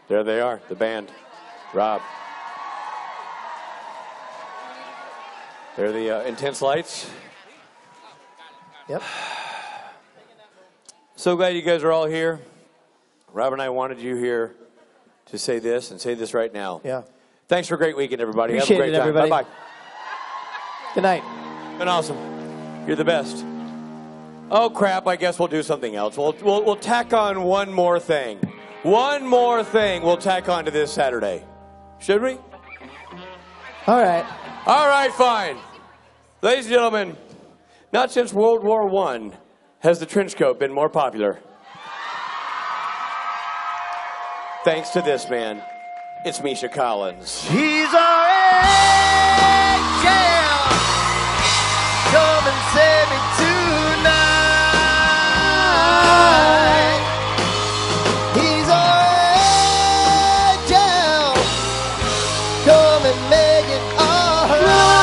There they are, the band. Rob. There are the intense lights. Yep. So glad you guys are all here. Rob and I wanted you here to say this and say this right now. Yeah. Thanks for a great weekend, everybody. Appreciate Have a great it, time. everybody. Bye-bye. Good night. Been awesome. You're the best. Oh, crap. I guess we'll do something else. We'll tack on one more thing. One more thing we'll tack on to this Saturday. Should we? All right. All right, fine. Ladies and gentlemen, not since World War I has the trench coat been more popular. Thanks to this man, it's Misha Collins. He's our angel. Come and save me tonight. He's our angel. Come and make it all right.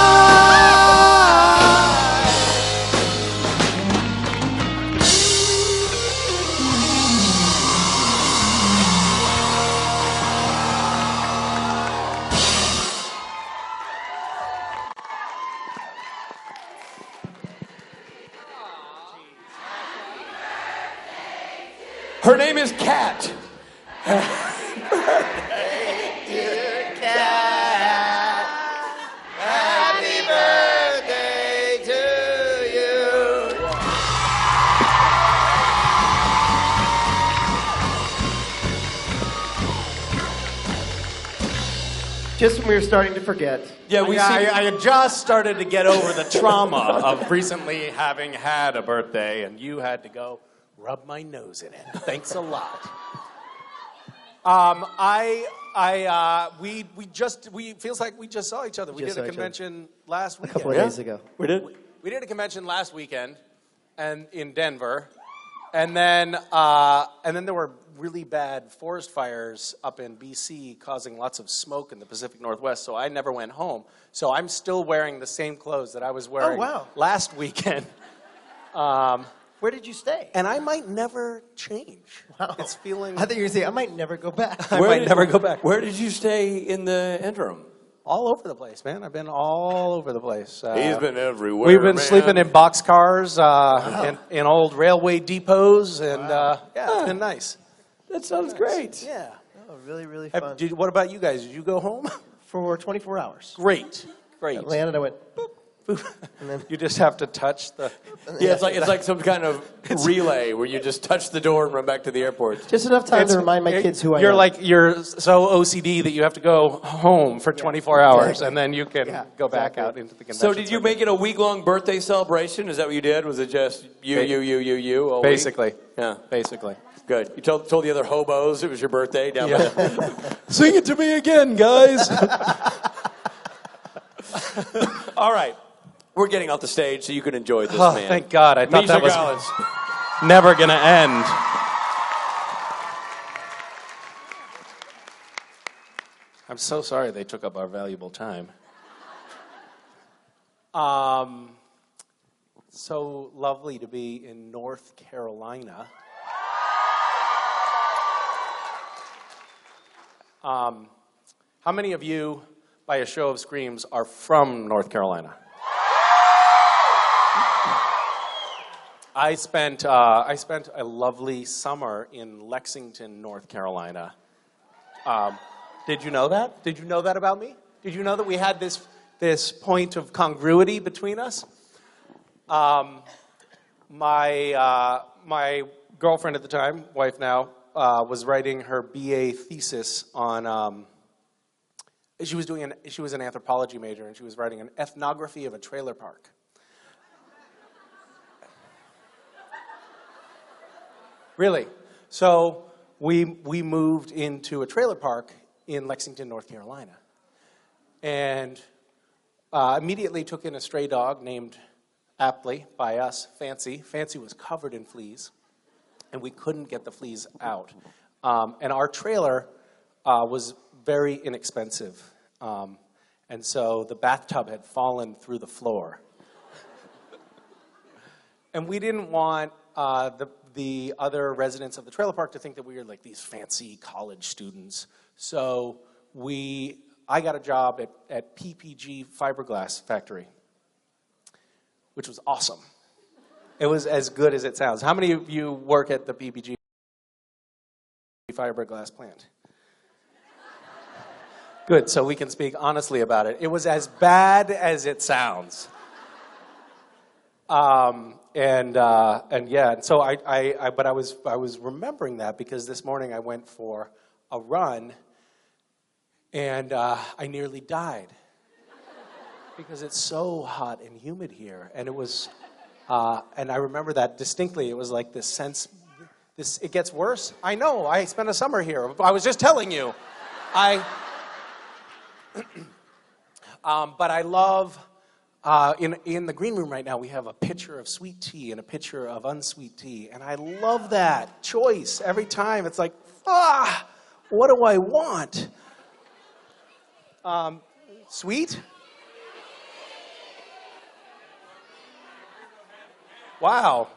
Her name is Kat. Happy birthday, dear Cat. Happy birthday to you. Just when we were starting to forget. Yeah, I had just started to get over the trauma of recently having had a birthday, and you had to go rub my nose in it. Thanks a lot. We feels like we just saw each other. We did a convention last weekend. A couple of days ago. We did? We did a convention last weekend, and in Denver, and then there were really bad forest fires up in BC, causing lots of smoke in the Pacific Northwest. So I never went home. So I'm still wearing the same clothes that I was wearing last weekend. Where did you stay? And I might never change. Wow. It's feeling... I thought you were going to say, I might never go back. I might never go back. Where did you stay in the interim? All over the place, man. I've been all over the place. He's been everywhere, We've been man. sleeping in boxcars, in old railway depots, and it's been nice. That sounds great. Yeah. Oh, really, really fun. What about you guys? Did you go home? For 24 hours. Great. I landed, I went, boop. And then you just have to touch the... Yeah, it's like some kind of relay where you just touch the door and run back to the airport. Just enough time to remind my kids who I am. You're so OCD that you have to go home for 24 hours, and then you can go back out into the convention. So did you make it a week-long birthday celebration? Is that what you did? Was it just you all Basically. week? Yeah. Basically. Good. You told the other hobos it was your birthday down by the... Sing it to me again, guys. All right. We're getting off the stage so you can enjoy this, man. Thank God. I thought Misha that was Collins. never going to end. I'm so sorry they took up our valuable time. So lovely to be in North Carolina. How many of you, by a show of screams, are from North Carolina? I spent a lovely summer in Lexington, North Carolina. Did you know that? Did you know that about me? Did you know that we had this point of congruity between us? My girlfriend at the time, wife now, was writing her BA thesis on. She was an anthropology major, and she was writing an ethnography of a trailer park. Really. So we moved into a trailer park in Lexington, North Carolina. And immediately took in a stray dog named, aptly by us, Fancy. Fancy was covered in fleas, and we couldn't get the fleas out. And our trailer was very inexpensive. And so the bathtub had fallen through the floor. And we didn't want the other residents of the trailer park to think that we were like these fancy college students. So I got a job at PPG Fiberglass Factory, which was awesome. It was as good as it sounds. How many of you work at the PPG Fiberglass plant? Good, so we can speak honestly about it. It was as bad as it sounds. And yeah, so but I was remembering that because this morning I went for a run and I nearly died because it's so hot and humid here. And it was, and I remember that distinctly. It was like this sense, it gets worse. I know, I spent a summer here. I was just telling you. But I love, in the green room right now, we have a pitcher of sweet tea and a pitcher of unsweet tea. And I love that choice every time. It's like, what do I want? Sweet? Wow,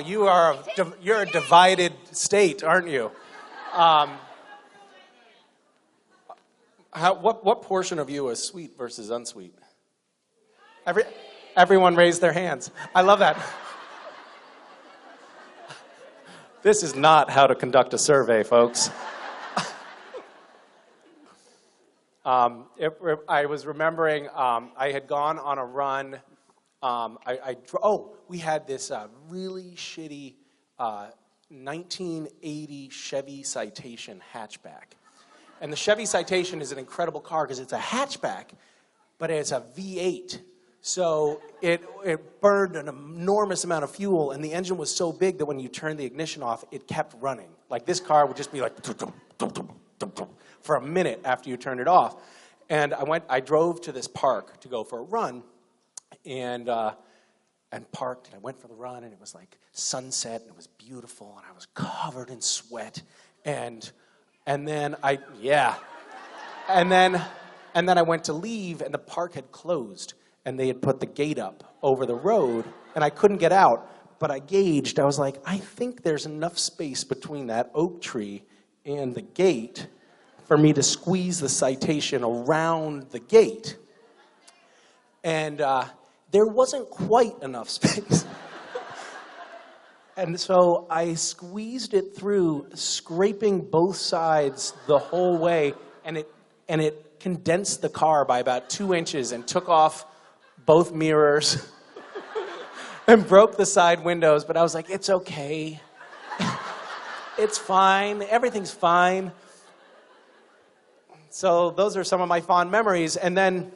you're a divided state, aren't you? What portion of you is sweet versus unsweet? Everyone raised their hands. I love that. This is not how to conduct a survey, folks. I was remembering I had gone on a run. We had this really shitty 1980 Chevy Citation hatchback. And the Chevy Citation is an incredible car because it's a hatchback, but it's a V8. So it burned an enormous amount of fuel, and the engine was so big that when you turned the ignition off, it kept running. Like this car would just be like for a minute after you turned it off. And I drove to this park to go for a run, and parked, and I went for the run, and it was like sunset, and it was beautiful, and I was covered in sweat, and then I went to leave, and the park had closed, and they had put the gate up over the road, and I couldn't get out, but I gauged, I was like, I think there's enough space between that oak tree and the gate for me to squeeze the Citation around the gate. And there wasn't quite enough space. And so I squeezed it through, scraping both sides the whole way, and it condensed the car by about 2 inches and took off both mirrors and broke the side windows. But I was like, it's okay. It's fine. Everything's fine. So those are some of my fond memories. And then,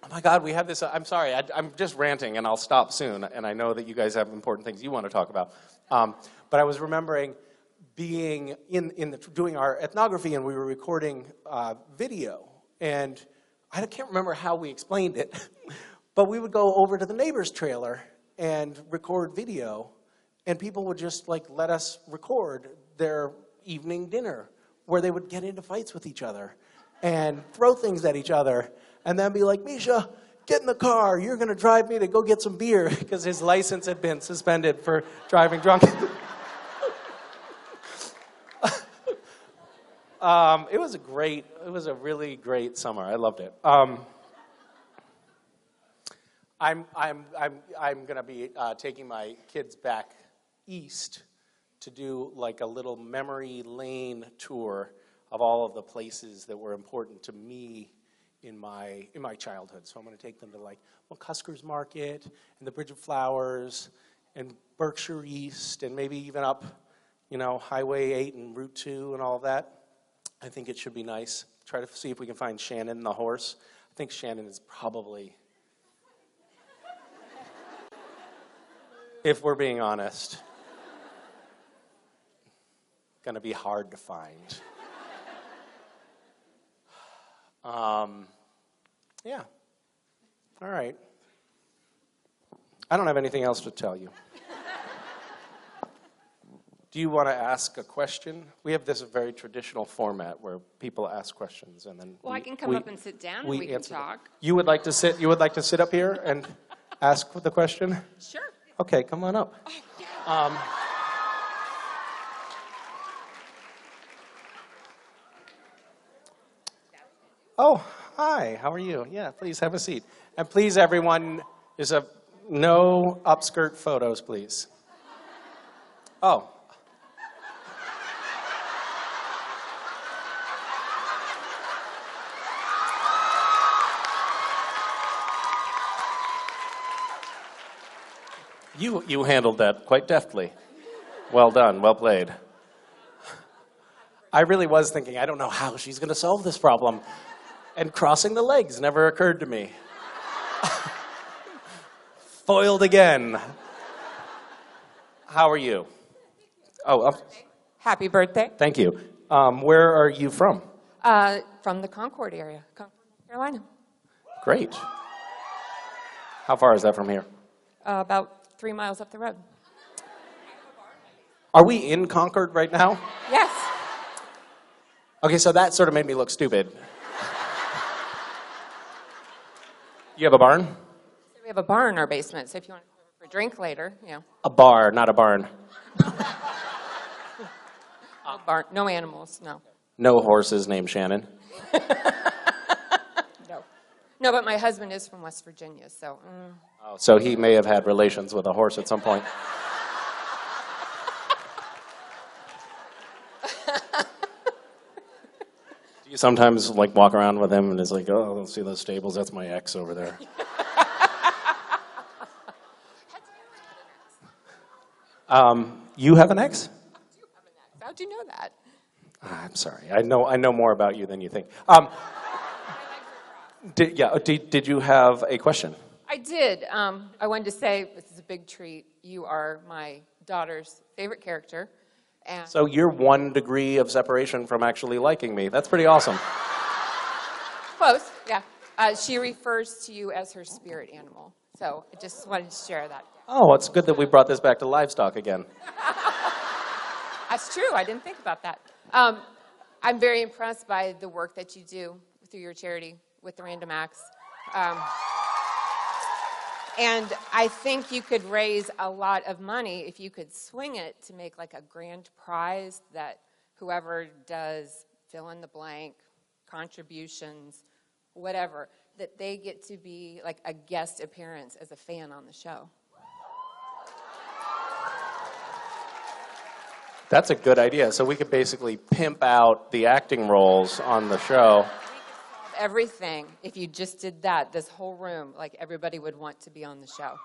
oh my God, we have this, I'm sorry, I'm just ranting and I'll stop soon. And I know that you guys have important things you want to talk about. But I was remembering being doing our ethnography, and we were recording video. And I can't remember how we explained it, but we would go over to the neighbor's trailer and record video, and people would just like let us record their evening dinner, where they would get into fights with each other and throw things at each other, and then be like, Misha, get in the car, you're going to drive me to go get some beer, because his license had been suspended for driving drunk. It was a really great summer. I loved it. I'm going to be taking my kids back east to do like a little memory lane tour of all of the places that were important to me in my childhood. So I'm going to take them to like Cuskers Market and the Bridge of Flowers and Berkshire East, and maybe even up, Highway 8 and Route 2 and all of that. I think it should be nice. Try to see if we can find Shannon the horse. I think Shannon is probably, if we're being honest, going to be hard to find. Yeah. All right. I don't have anything else to tell you. Do you want to ask a question? We have this very traditional format where people ask questions, and then I can come up and sit down and we can talk. You would like to sit? You would like to sit up here and ask the question? Sure. Okay, come on up. Oh, yeah. Oh, hi, how are you? Yeah, please have a seat. And please, everyone, no upskirt photos, please. Oh. You handled that quite deftly. Well done, well played. I really was thinking, I don't know how she's going to solve this problem. And crossing the legs never occurred to me. Foiled again. How are you? Oh, Happy birthday. thank you. Where are you from? From the Concord area, Concord, North Carolina. Great. How far is that from here? About 3 miles up the road. Are we in Concord right now? Yes. Okay, so that sort of made me look stupid. You have a barn? So we have a bar in our basement, so if you want to come over for a drink later, you know. A bar, not a barn. No barn, no animals, no. No horses named Shannon. No. No, but my husband is from West Virginia, so. Oh, so he may have had relations with a horse at some point. Do you sometimes like walk around with him and it's like, oh, let's see those stables, that's my ex over there. You have an ex? How'd you know that? I'm sorry. I know more about you than you think. Did you have a question? I did. I wanted to say this is a big treat. You are my daughter's favorite character. And So you're 1 degree of separation from actually liking me. That's pretty awesome. close, yeah. She refers to you as her spirit animal. So I just wanted to share that. Oh, it's good that we brought this back to livestock again. That's true. I didn't think about that. I'm very impressed by the work that you do through your charity with the Random Acts. And I think you could raise a lot of money if you could swing it to make like a grand prize that whoever does fill in the blank, contributions, whatever, that they get to be like a guest appearance as a fan on the show. That's a good idea. So we could basically pimp out the acting roles on the show. Everything, if you just did that, this whole room, like everybody would want to be on the show.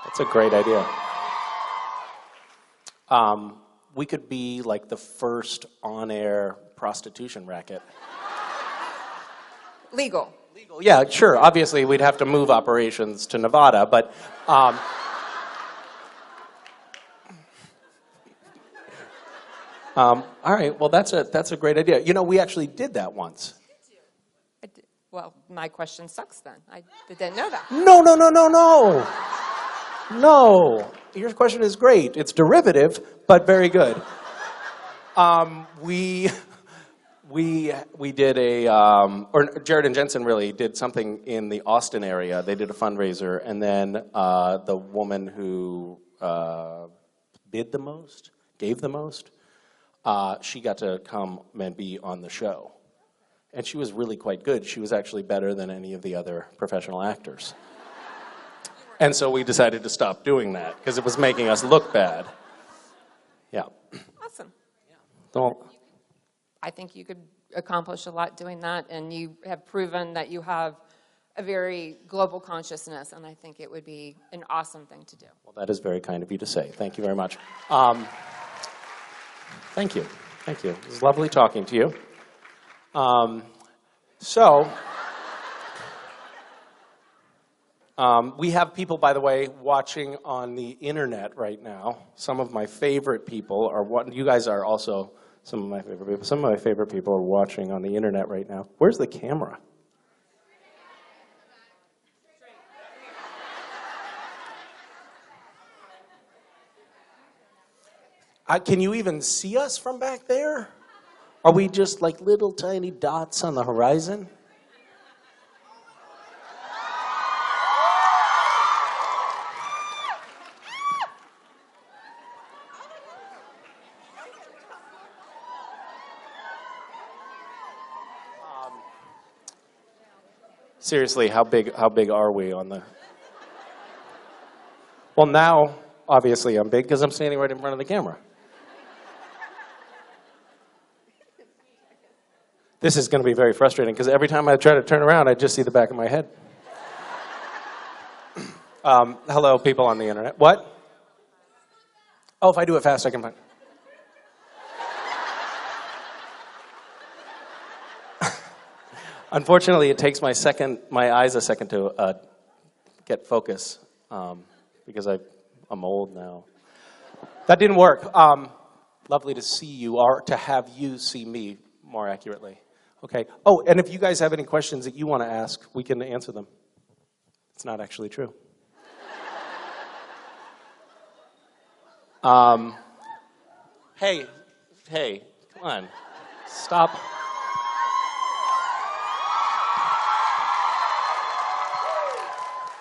That's a great idea. We could be like the first on-air prostitution racket. Legal. Legal, yeah, sure. Obviously, we'd have to move operations to Nevada, but... all right, well, that's a great idea. You know, we actually did that once. Well, my question sucks then. I didn't know that. No. No. Your question is great. It's derivative, but very good. We did or Jared and Jensen really did something in the Austin area. They did a fundraiser, and then the woman who bid the most, gave the most, she got to come and be on the show. And she was really quite good. She was actually better than any of the other professional actors. And so we decided to stop doing that because it was making us look bad. Yeah. Awesome. Well, I think you could accomplish a lot doing that, and you have proven that you have a very global consciousness, and I think it would be an awesome thing to do. well, that is very kind of you to say. Thank you very much. Thank you. It was lovely talking to you. We have people, by the way, watching on the internet right now. Some of my favorite people are you guys are also some of my favorite people. Some of my favorite people are watching on the internet right now. Where's the camera? Can you even see us from back there? Are we just like little tiny dots on the horizon? Seriously, how big are we on the... Well, now, obviously, I'm big because I'm standing right in front of the camera. This is going to be very frustrating because every time I try to turn around, I just see the back of my head. Hello, people on the internet. What? Oh, if I do it fast, I can find... Unfortunately, it takes my eyes a second to get focus because I'm old now. That didn't work. Lovely to see you, or to have you see me more accurately. Okay. Oh, and if you guys have any questions that you want to ask, we can answer them. It's not actually true. Hey, come on. Stop.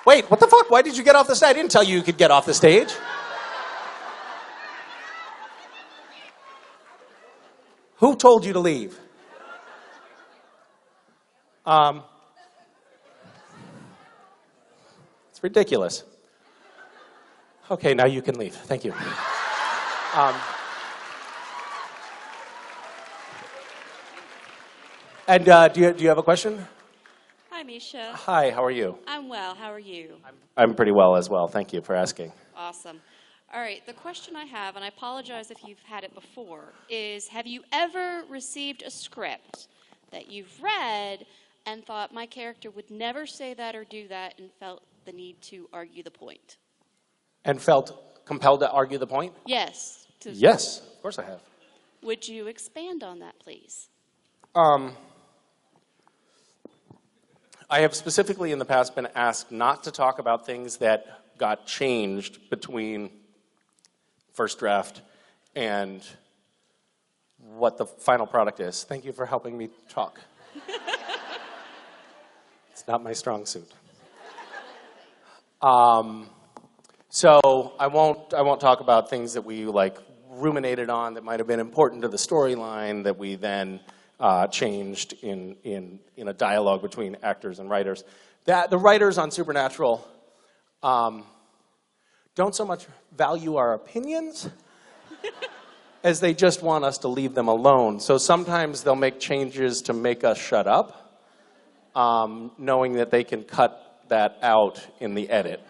Wait, what the fuck? Why did you get off the stage? I didn't tell you could get off the stage. Who told you to leave? It's ridiculous. Okay, now you can leave. Thank you. And do you have a question? Hi, Misha. Hi, how are you? I'm well. How are you? I'm pretty well as well. Thank you for asking. Awesome. All right, the question I have, and I apologize if you've had it before, is have you ever received a script that you've read and thought my character would never say that or do that and felt the need to argue the point? And felt compelled to argue the point? Yes. Yes, of course I have. Would you expand on that, please? I have specifically in the past been asked not to talk about things that got changed between first draft and what the final product is. Thank you for helping me talk. It's not my strong suit. So I won't talk about things that we ruminated on that might have been important to the storyline that we then changed in a dialogue between actors and writers. The writers on Supernatural don't so much value our opinions as they just want us to leave them alone. So sometimes they'll make changes to make us shut up, knowing that they can cut that out in the edit.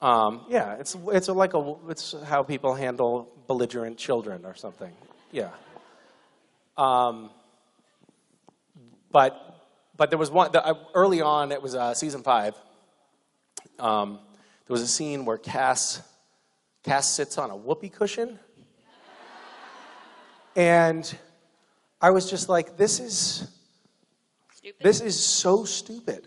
Yeah, it's how people handle belligerent children or something. Yeah. But there was one early on. It was season 5. There was a scene where Cass sits on a whoopee cushion, and I was just like, "This is so stupid.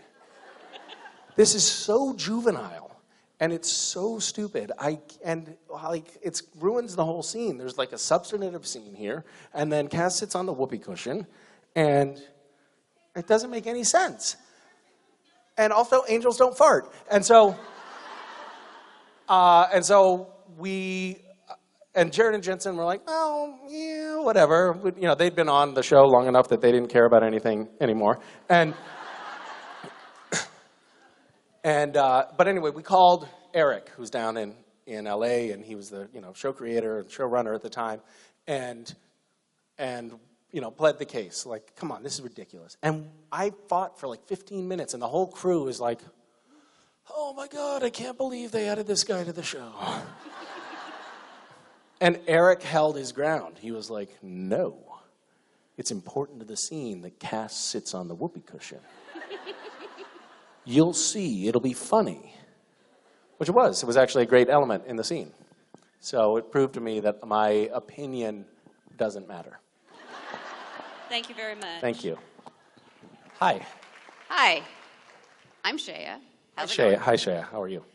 This is so juvenile, and it's so stupid. It ruins the whole scene. There's like a substantive scene here, and then Cass sits on the whoopee cushion, and it doesn't make any sense. And also, angels don't fart, and so we." And Jared and Jensen were like, "Oh, yeah, whatever." They'd been on the show long enough that they didn't care about anything anymore. But anyway, we called Eric, who's down in LA, and he was the show creator and showrunner at the time, and pled the case. Like, come on, this is ridiculous. And I fought for like 15 minutes, and the whole crew is like, "Oh my God, I can't believe they added this guy to the show." And Eric held his ground. He was like, "No, it's important to the scene that Cass sits on the whoopee cushion. You'll see, it'll be funny." Which it was. It was actually a great element in the scene. So it proved to me that my opinion doesn't matter. Thank you very much. Thank you. Hi. Hi, I'm Shaya. Hi, Shaya. How are you?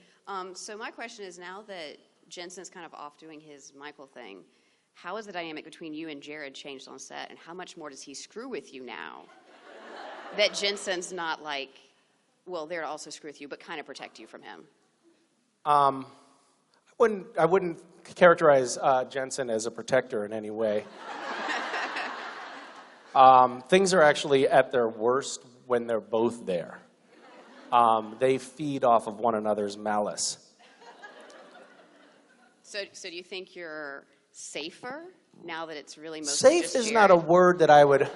So my question is, now that Jensen's kind of off doing his Michael thing, how has the dynamic between you and Jared changed on set, and how much more does he screw with you now that Jensen's not there to also screw with you, but kind of protect you from him? I wouldn't characterize Jensen as a protector in any way. Things are actually at their worst when they're both there. They feed off of one another's malice. So do you think you're safer now that it's really mostly Safe just is Jared? not a word that I would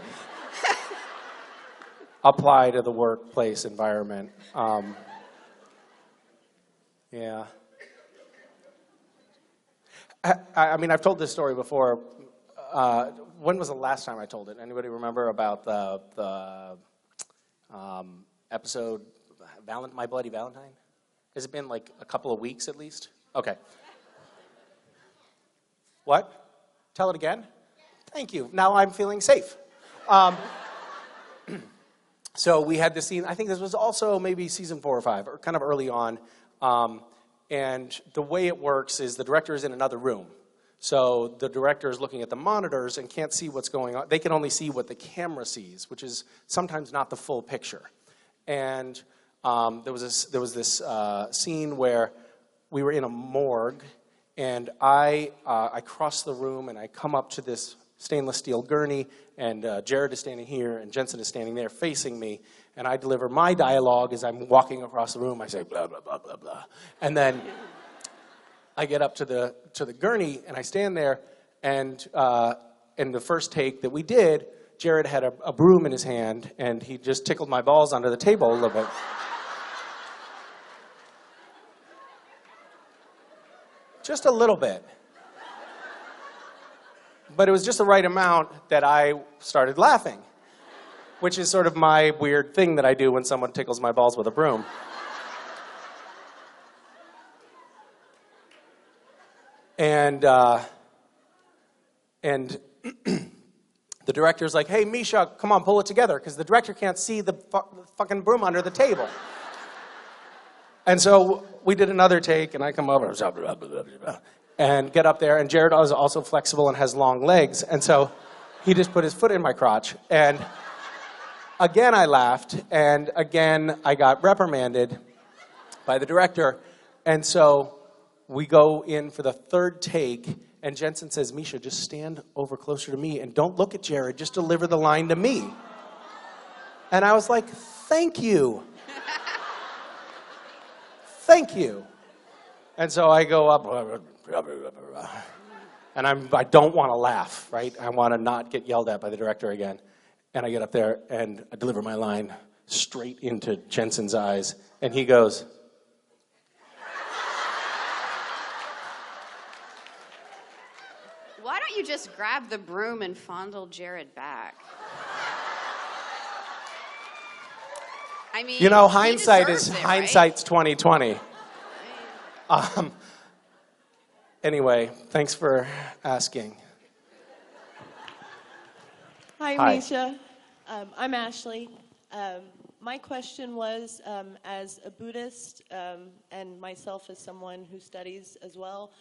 apply to the workplace environment. Yeah. I mean, I've told this story before. When was the last time I told it? Anybody remember about the episode My Bloody Valentine? Has it been like a couple of weeks at least? Okay. What? Tell it again? Thank you. Now I'm feeling safe. So we had this scene, I think this was also maybe season 4 or 5, or kind of early on. And the way it works is the director is in another room. So the director is looking at the monitors and can't see what's going on. They can only see what the camera sees, which is sometimes not the full picture. And there was this scene where we were in a morgue, and I cross the room and I come up to this stainless steel gurney, and Jared is standing here and Jensen is standing there facing me, and I deliver my dialogue as I'm walking across the room. I say blah blah blah blah blah, and then I get up to the gurney and I stand there, and in the first take that we did, Jared had a broom in his hand and he just tickled my balls under the table a little bit. Just a little bit. But it was just the right amount that I started laughing, which is sort of my weird thing that I do when someone tickles my balls with a broom. And the director's like, hey, Misha, come on, pull it together, because the director can't see the fucking broom under the table. And so we did another take, and I come over and get up there, and Jared is also flexible and has long legs, and so he just put his foot in my crotch, and again I laughed, and again I got reprimanded by the director, and so we go in for the third take, and Jensen says, Misha, just stand over closer to me, and don't look at Jared, just deliver the line to me. And I was like, thank you. Thank you. And so I go up, and I don't want to laugh, right? I want to not get yelled at by the director again. And I get up there, and I deliver my line straight into Jensen's eyes, and he goes, Why don't you just grab the broom and fondle Jared back? I mean, you know, he hindsight's deserves it, right? 20/20. Anyway, thanks for asking. Hi, Misha. I'm Ashley. My question was, as a Buddhist and myself as someone who studies as well,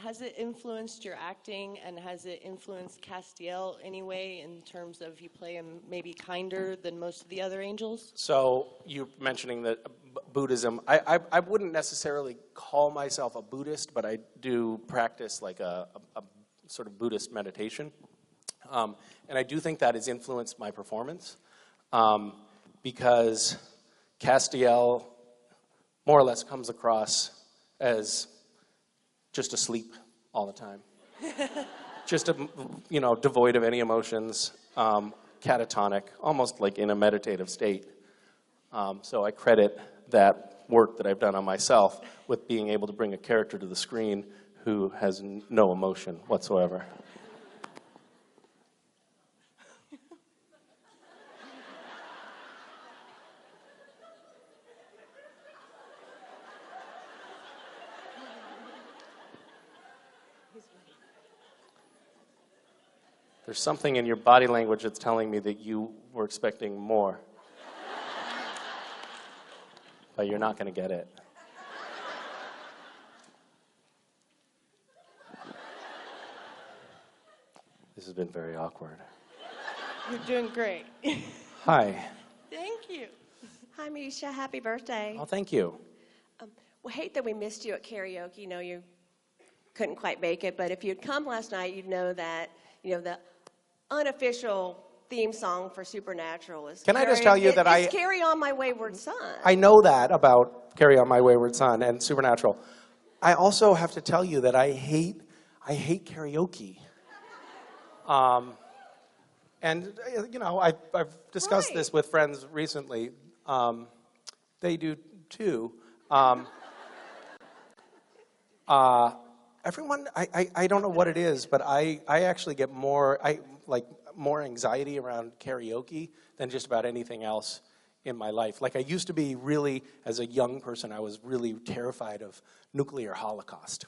has it influenced your acting, and has it influenced Castiel anyway in terms of you play him maybe kinder than most of the other angels? So you're mentioning that Buddhism, I wouldn't necessarily call myself a Buddhist, but I do practice like a sort of Buddhist meditation. And I do think that has influenced my performance because Castiel more or less comes across as just asleep all the time. Just, devoid of any emotions, catatonic, almost like in a meditative state. So I credit that work that I've done on myself with being able to bring a character to the screen who has no emotion whatsoever. There's something in your body language that's telling me that you were expecting more. But you're not going to get it. This has been very awkward. You're doing great. Hi. Thank you. Hi, Misha. Happy birthday. Oh, thank you. We hate that we missed you at karaoke. You know, you couldn't quite make it, but if you'd come last night, you'd know that, the unofficial theme song for Supernatural is. Can I just tell you that it's "Carry On My Wayward Son." I know that about Carry On My Wayward Son and Supernatural. I also have to tell you that I hate karaoke. And, you know, I've discussed this with friends recently. They do too. Everyone, I don't know what it is, but I actually get more anxiety around karaoke than just about anything else in my life. Like I used to be really, as a young person, I was really terrified of nuclear holocaust.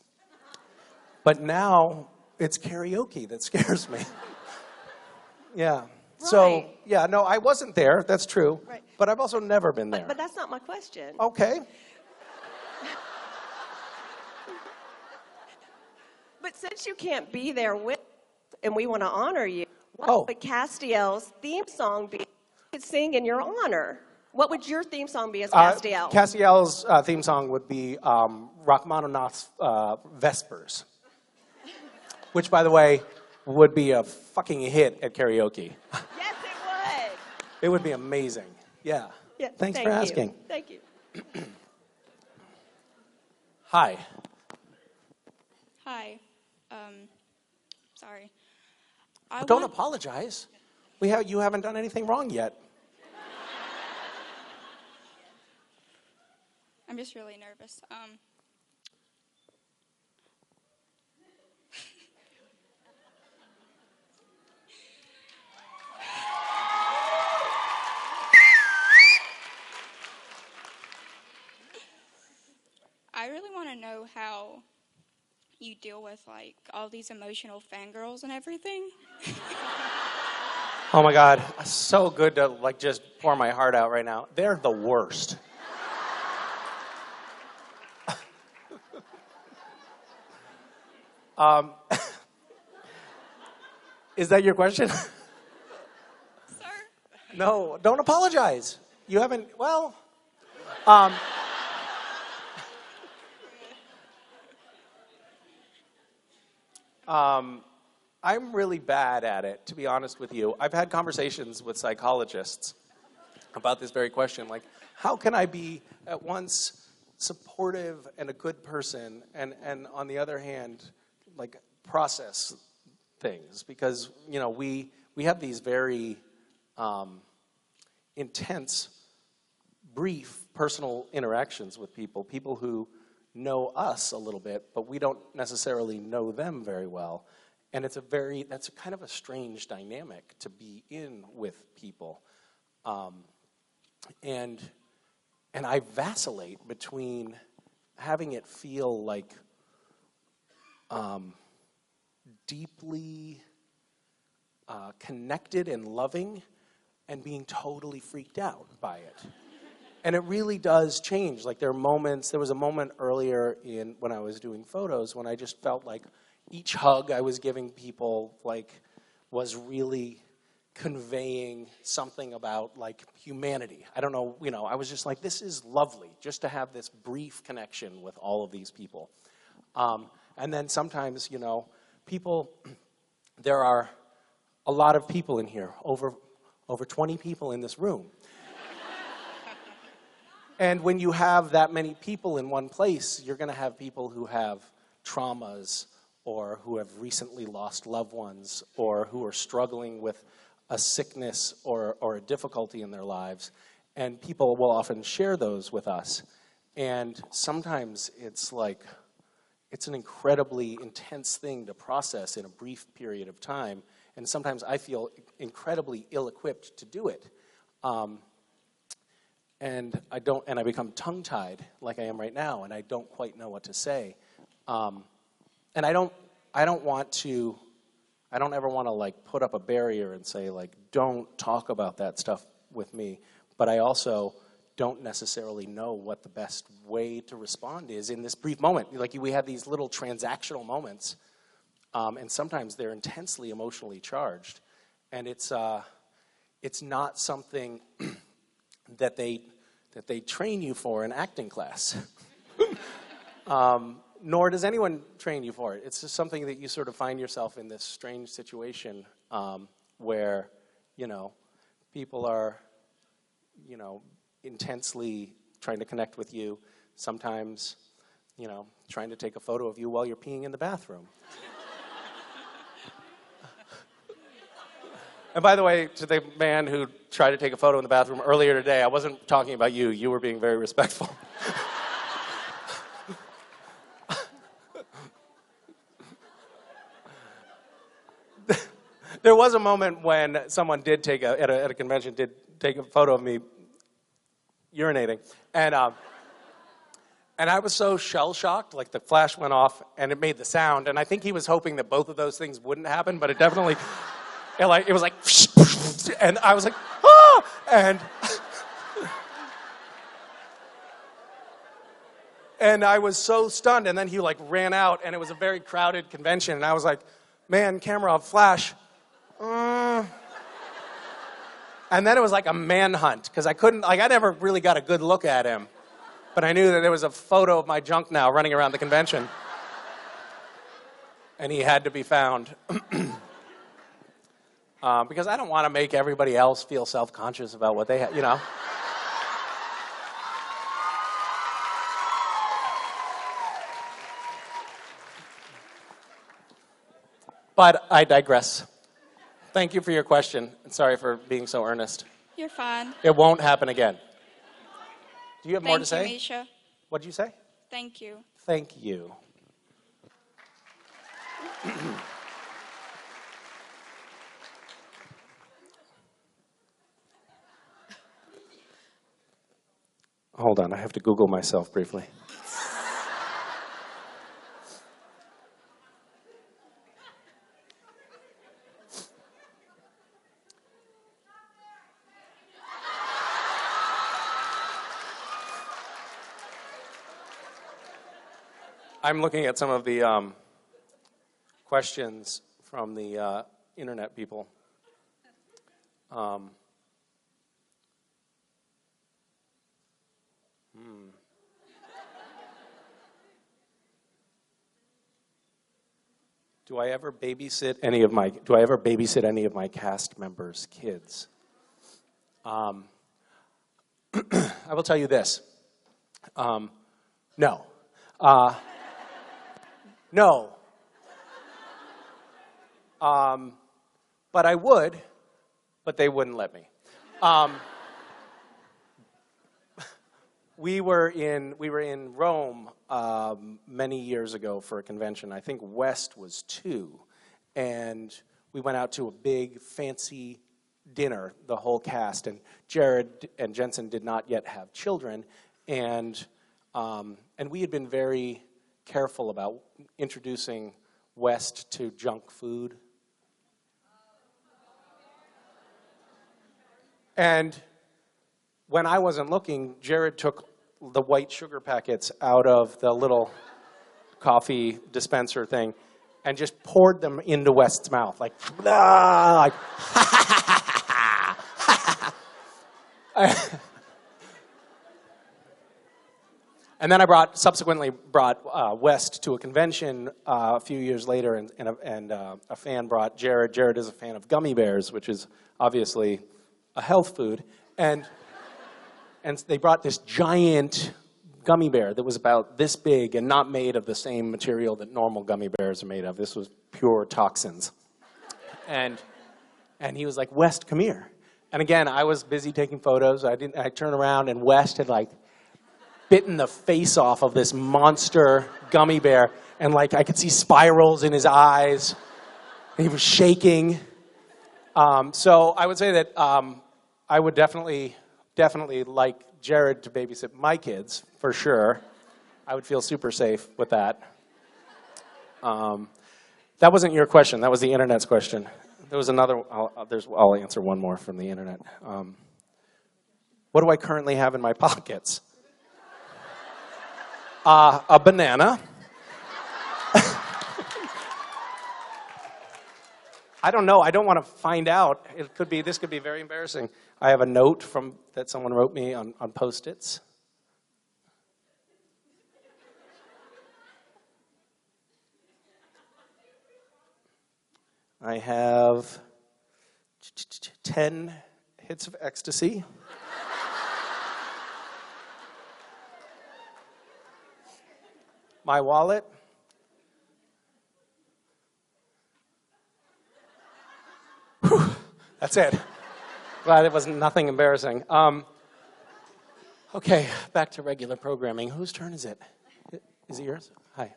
But now it's karaoke that scares me. Yeah. Right. So, yeah, no, I wasn't there. That's true. Right. But I've also never been there. But that's not my question. Okay. But since you can't be there with, and we want to honor you, what would Castiel's theme song be? You could sing in your honor. What would your theme song be as Castiel? Castiel's theme song would be Rachmaninoff's Vespers, which, by the way, would be a fucking hit at karaoke. Yes, it would. It would be amazing. Yeah. Yeah, Thanks for asking. Thank you. Hi. Hi. Sorry. Don't apologize. You haven't done anything wrong yet. I'm just really nervous. I really want to know how you deal with like all these emotional fangirls and everything. Oh my God, so good to like just pour my heart out right now. They're the worst. Is that your question? Sir? No, don't apologize. You haven't, well, I'm really bad at it, to be honest with you. I've had conversations with psychologists about this very question. Like, how can I be at once supportive and a good person, and on the other hand, like, process things? Because, you know, we have these very intense, brief, personal interactions with people who know us a little bit, but we don't necessarily know them very well. And that's a kind of a strange dynamic to be in with people. And I vacillate between having it feel like deeply connected and loving, and being totally freaked out by it. And it really does change. Like there was a moment earlier when I was doing photos when I just felt like each hug I was giving people like was really conveying something about like humanity. I don't know, you know, I was just like, this is lovely just to have this brief connection with all of these people. And then sometimes, you know, there are a lot of people in here, over 20 people in this room. And when you have that many people in one place, you're going to have people who have traumas, or who have recently lost loved ones, or who are struggling with a sickness or a difficulty in their lives. And people will often share those with us. And sometimes it's like, it's an incredibly intense thing to process in a brief period of time. And sometimes I feel incredibly ill-equipped to do it. And I become tongue-tied like I am right now, and I don't quite know what to say. And I don't ever want to like put up a barrier and say like, don't talk about that stuff with me. But I also don't necessarily know what the best way to respond is in this brief moment. Like we have these little transactional moments, and sometimes they're intensely emotionally charged. And it's not something that they train you for in acting class. Nor does anyone train you for it. It's just something that you sort of find yourself in this strange situation where people are, intensely trying to connect with you. Sometimes, trying to take a photo of you while you're peeing in the bathroom. And by the way, to the man who tried to take a photo in the bathroom earlier today, I wasn't talking about you. You were being very respectful. There was a moment when someone did take at a convention, did take a photo of me urinating. And I was so shell-shocked, like the flash went off and it made the sound. And I think he was hoping that both of those things wouldn't happen, but it definitely, it was like, and I was like, ah! And I was so stunned. And then he ran out, and it was a very crowded convention. And I was like, man, camera, flash. And then it was like a manhunt, because I never really got a good look at him. But I knew that there was a photo of my junk now running around the convention. And he had to be found. Because I don't want to make everybody else feel self-conscious about what they have, But I digress. Thank you for your question. And sorry for being so earnest. You're fine. It won't happen again. Do you have more to say? Thank you, Misha. What did you say? Thank you. Thank you. Hold on, I have to Google myself briefly. I'm looking at some of the questions from the internet people. Do I ever babysit any of my cast members' kids? I will tell you this. No. No. But I would, but they wouldn't let me. We were in Rome many years ago for a convention. I think West was 2, and we went out to a big fancy dinner, the whole cast, and Jared and Jensen did not yet have children, and we had been very careful about introducing West to junk food. And when I wasn't looking, Jared took the white sugar packets out of the little coffee dispenser thing and just poured them into West's mouth, like, ah, like, and then I subsequently brought West to a convention a few years later, and a fan brought Jared. Jared is a fan of gummy bears, which is obviously a health food, and they brought this giant gummy bear that was about this big and not made of the same material that normal gummy bears are made of. This was pure toxins. And he was like, West, come here. And again, I was busy taking photos. I turned around, and West had bitten the face off of this monster gummy bear, and I could see spirals in his eyes. And he was shaking. So I would say that I would definitely like Jared to babysit my kids, for sure. I would feel super safe with that. That wasn't your question. That was the internet's question. There was another. I'll answer one more from the internet. What do I currently have in my pockets? A banana. I don't know. I don't want to find out. This could be very embarrassing. I have a note that someone wrote me on Post-its. I have 10 hits of ecstasy. My wallet. Whew, that's it. Glad it was nothing embarrassing. Okay, back to regular programming. Whose turn is it? Is it yours? Hi.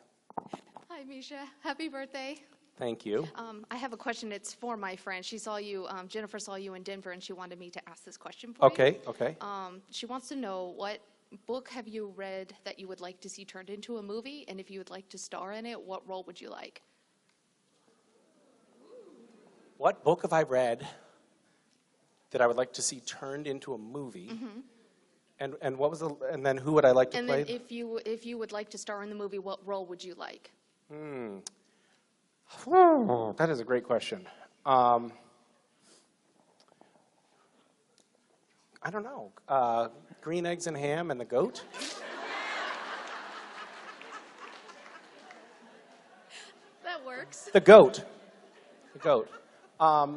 Hi, Misha. Happy birthday. Thank you. I have a question. It's for my friend. She saw you, Jennifer saw you in Denver, and she wanted me to ask this question for you. Okay. She wants to know, what book have you read that you would like to see turned into a movie? And if you would like to star in it, what role would you like? What book have I read that I would like to see turned into a movie? Mm-hmm. And what was the, and then who would I like to play? And then if you would like to star in the movie, what role would you like? That is a great question. I don't know. Green Eggs and Ham and the Goat? That works. The Goat. The Goat. What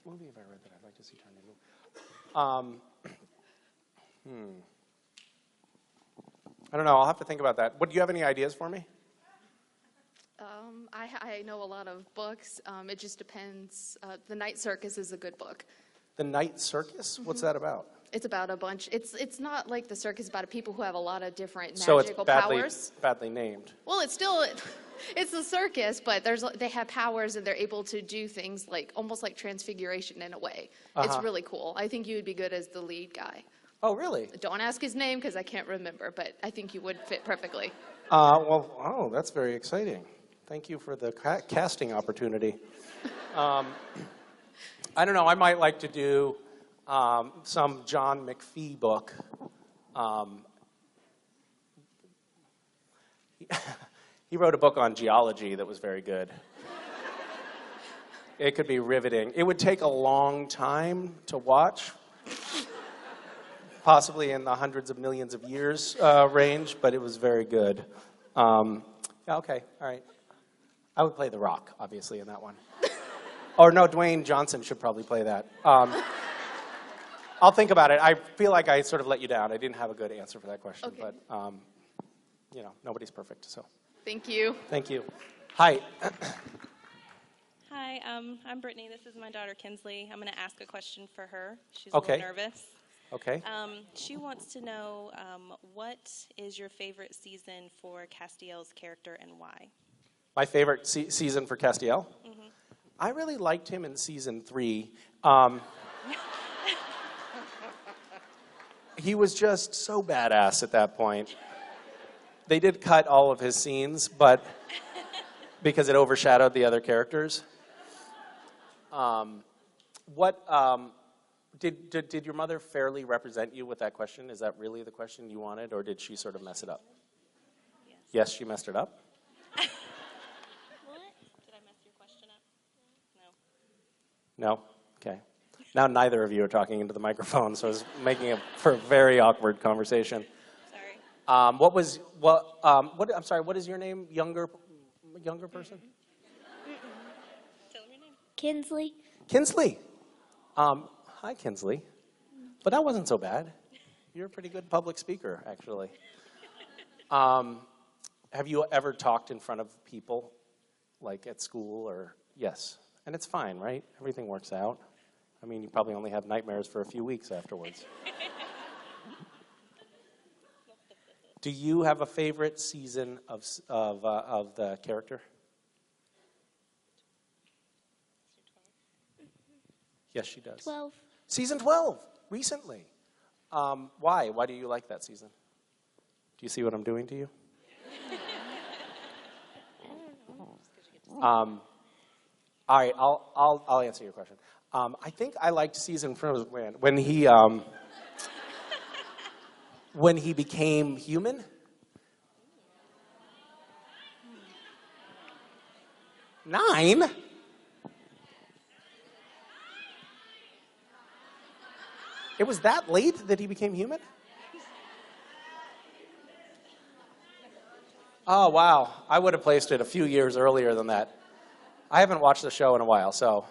movie have I read that I'd like to see turned into? I don't know. I'll have to think about that. What, do you have any ideas for me? I know a lot of books. It just depends. The Night Circus is a good book. The Night Circus? What's that about? It's about a bunch. It's not like the circus about people who have a lot of different So it's magical powers. badly named. Well, it's still it's a circus, but they have powers and they're able to do things like almost like transfiguration in a way. It's really cool. I think you would be good as the lead guy. Oh, really? Don't ask his name because I can't remember, but I think you would fit perfectly. That's very exciting. Thank you for the casting opportunity. I don't know. I might like to do some John McPhee book. He wrote a book on geology that was very good. It could be riveting. It would take a long time to watch, possibly in the hundreds of millions of years range, but it was very good. Okay, all right. I would play The Rock, obviously, in that one. Or no, Dwayne Johnson should probably play that. I'll think about it. I feel like I sort of let you down. I didn't have a good answer for that question, Okay. but nobody's perfect, so. Thank you. Thank you. Hi. Hi, I'm Brittany. This is my daughter, Kinsley. I'm going to ask a question for her. She's Okay. a little nervous. Okay. She wants to know, what is your favorite season for Castiel's character and why? My favorite season for Castiel? Mm-hmm. I really liked him in season 3. He was just so badass at that point. They did cut all of his scenes, but because it overshadowed the other characters. Did your mother fairly represent you with that question? Is that really the question you wanted, or did she sort of mess it up? Yes, she messed it up? What? Did I mess your question up? No. No? Okay. Now neither of you are talking into the microphone, so it's making it for a very awkward conversation. Sorry. I'm sorry, what is your name? Younger person? Tell me your name. Kinsley. Kinsley. Hi, Kinsley. But that wasn't so bad. You're a pretty good public speaker, actually. Have you ever talked in front of people, like at school or? Yes. And it's fine, right? Everything works out. I mean, you probably only have nightmares for a few weeks afterwards. Do you have a favorite season of the character? Yes, she does. 12. Season 12, recently. Why? Why do you like that season? Do you see what I'm doing to you? All right, I'll answer your question. I think I liked season when he became human. Nine? It was that late that he became human? Oh, wow. I would have placed it a few years earlier than that. I haven't watched the show in a while, so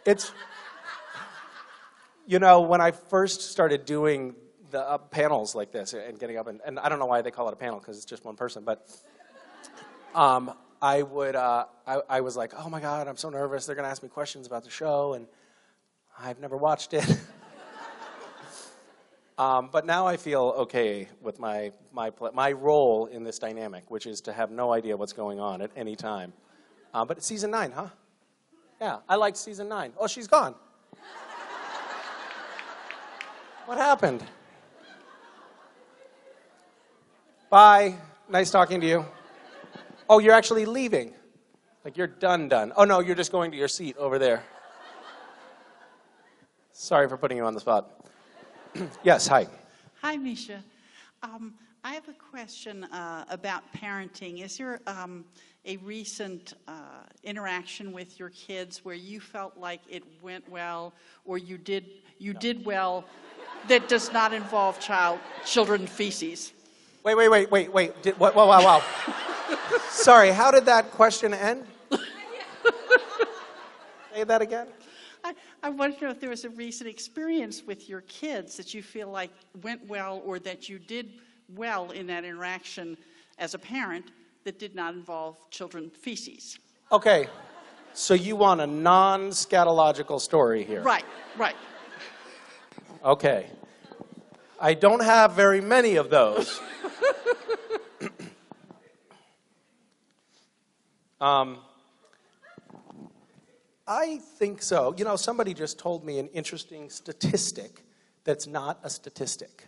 It's, you know, when I first started doing the panels like this and getting up, and I don't know why they call it a panel because it's just one person, but I was like, oh my God, I'm so nervous. They're going to ask me questions about the show, and I've never watched it. But now I feel okay with my role in this dynamic, which is to have no idea what's going on at any time. But it's season 9, huh? Yeah, I liked season 9. Oh, she's gone. What happened? Bye. Nice talking to you. Oh, you're actually leaving. Like you're done. Oh, no, you're just going to your seat over there. Sorry for putting you on the spot. Yes, hi. Hi, Misha. I have a question about parenting. Is there a recent interaction with your kids where you felt like it went well, or you did well, that does not involve children feces? Wait. Wow. Sorry, how did that question end? Say that again. I want to know if there was a recent experience with your kids that you feel like went well, or that you did well in that interaction as a parent that did not involve children feces. Okay, so you want a non-scatological story here. Right. Okay. I don't have very many of those. I think so. You know, somebody just told me an interesting statistic that's not a statistic.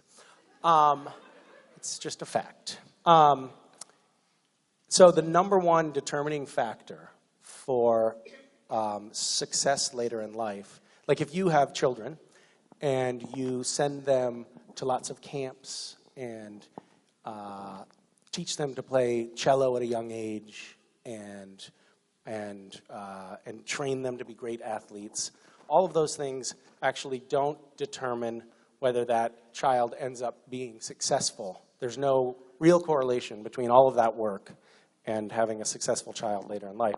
It's just a fact. So the number one determining factor for success later in life, like if you have children and you send them to lots of camps and teach them to play cello at a young age and train them to be great athletes, all of those things actually don't determine whether that child ends up being successful. There's no real correlation between all of that work and having a successful child later in life.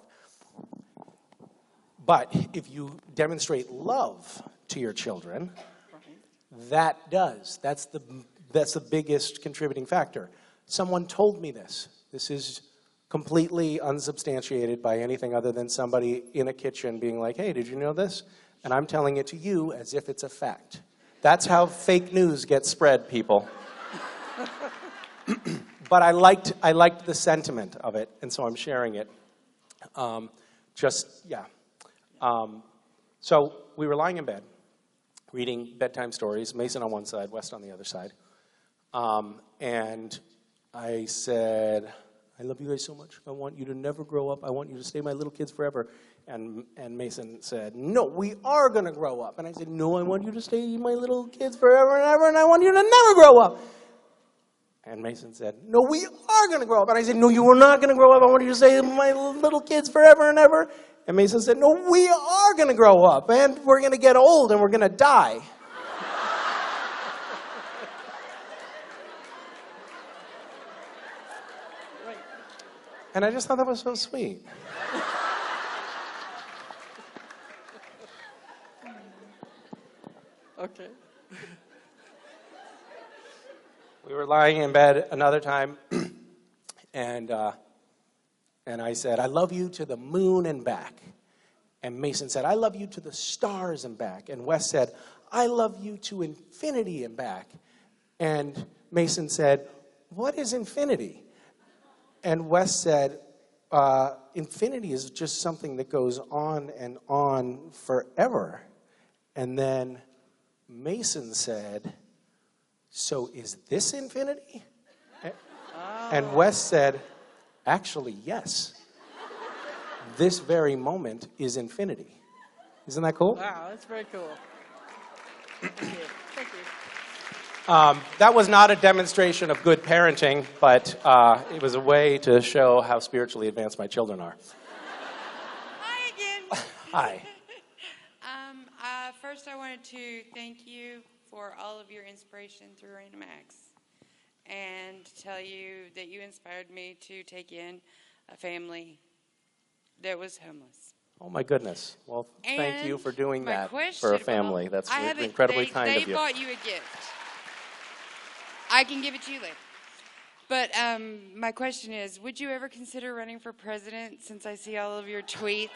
But if you demonstrate love to your children, that does. That's the biggest contributing factor. Someone told me this. This is completely unsubstantiated by anything other than somebody in a kitchen being like, hey, did you know this? And I'm telling it to you as if it's a fact. That's how fake news gets spread, people. But I liked the sentiment of it, and so I'm sharing it. So we were lying in bed, reading bedtime stories, Mason on one side, West on the other side. And I said, I love you guys so much. I want you to never grow up. I want you to stay my little kids forever. And Mason said, no, we are going to grow up. And I said, no, I want you to stay my little kids forever and ever, and I want you to never grow up. And Mason said, no, we are going to grow up. And I said, no, you are not going to grow up. I want you to stay my little kids forever and ever. And Mason said, no, we are going to grow up, and we're going to get old, and we're going to die. And I just thought that was so sweet. Okay. We were lying in bed another time, and I said, I love you to the moon and back. And Mason said, I love you to the stars and back. And Wes said, I love you to infinity and back. And Mason said, what is infinity? And Wes said, infinity is just something that goes on and on forever. And then Mason said, so is this infinity? And Wes said, actually, yes. This very moment is infinity. Isn't that cool? Wow, that's very cool. Thank you. Thank you. That was not a demonstration of good parenting, but it was a way to show how spiritually advanced my children are. Hi again. Hi. First, I wanted to thank you for all of your inspiration through Max, and to tell you that you inspired me to take in a family that was homeless. Oh my goodness. Well, thank you for doing my that question, for a family. That's incredibly kind of you. They bought you a gift. I can give it to you later. But my question is, would you ever consider running for president since I see all of your tweets?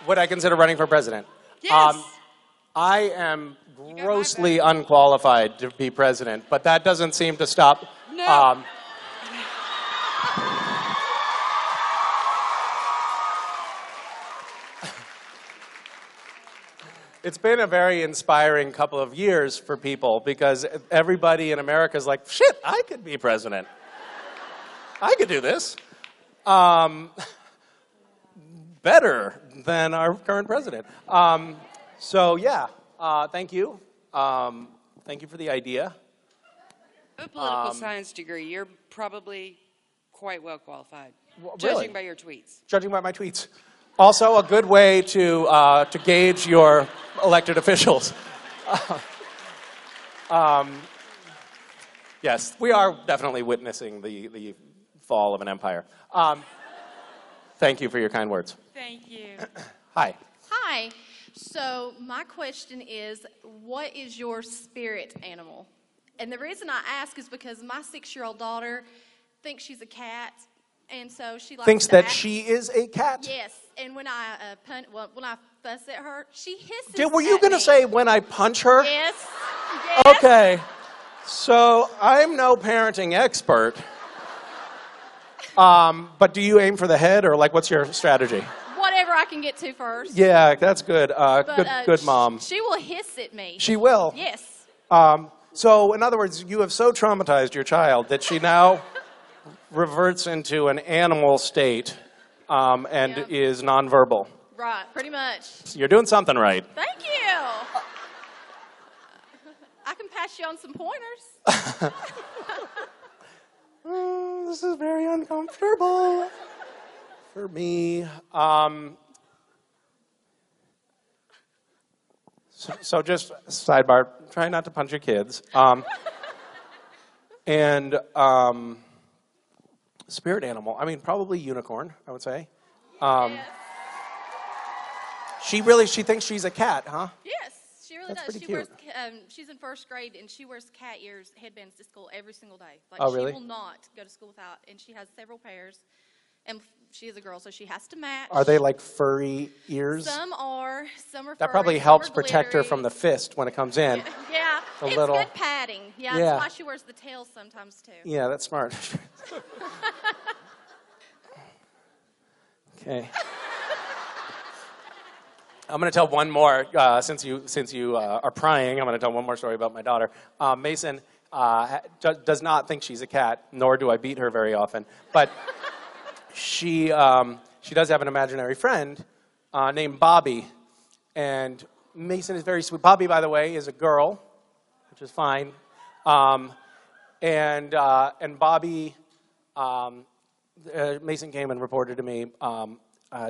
Would I consider running for president? Yes. I am grossly unqualified to be president, but that doesn't seem to stop. No. It's been a very inspiring couple of years for people because everybody in America is like, shit, I could be president. I could do this. Better than our current president. So yeah, thank you. Thank you for the idea. A political science degree. You're probably quite well qualified, really? judging by your tweets. Judging by my tweets. Also, a good way to gauge your elected officials. Yes, we are definitely witnessing the fall of an empire. Thank you for your kind words. Thank you. Hi. Hi. So my question is, what is your spirit animal? And the reason I ask is because my 6-year-old daughter thinks she's a cat, and so she likes Thinks to that act. she is a cat? Yes, and when I when I fuss at her, she hisses. Were you going to say when I punch her? Yes. Okay. So I'm no parenting expert. But do you aim for the head, or like, what's your strategy? Whatever I can get to first. Yeah, that's good. But, good mom. She will hiss at me. She will? Yes. So, in other words, you have so traumatized your child that she now reverts into an animal state and is nonverbal. Right, pretty much. You're doing something right. Thank you. I can pass you on some pointers. This is very uncomfortable for me. So just sidebar, try not to punch your kids. And spirit animal, I mean, probably unicorn, I would say. She thinks she's a cat, huh? Yes, she really That's does. pretty She wears, cute. she's in 1st grade, and she wears cat ears, headbands to school every single day. Like, Oh, really? She will not go to school without, and she has several pairs. And she is a girl, so she has to match. Are they like furry ears? Some are furry. That probably some helps are protect her glittery. from the fist when it comes in. Yeah, A it's little- good padding. Yeah, Yeah. that's why she wears the tails sometimes, too. Yeah, that's smart. Okay. I'm going to tell one more, since you are prying, I'm going to tell one more story about my daughter. Mason does not think she's a cat, nor do I beat her very often. But she does have an imaginary friend named Bobby. And Mason is very sweet. Bobby, by the way, is a girl, which is fine. And Bobby, Mason came and reported to me,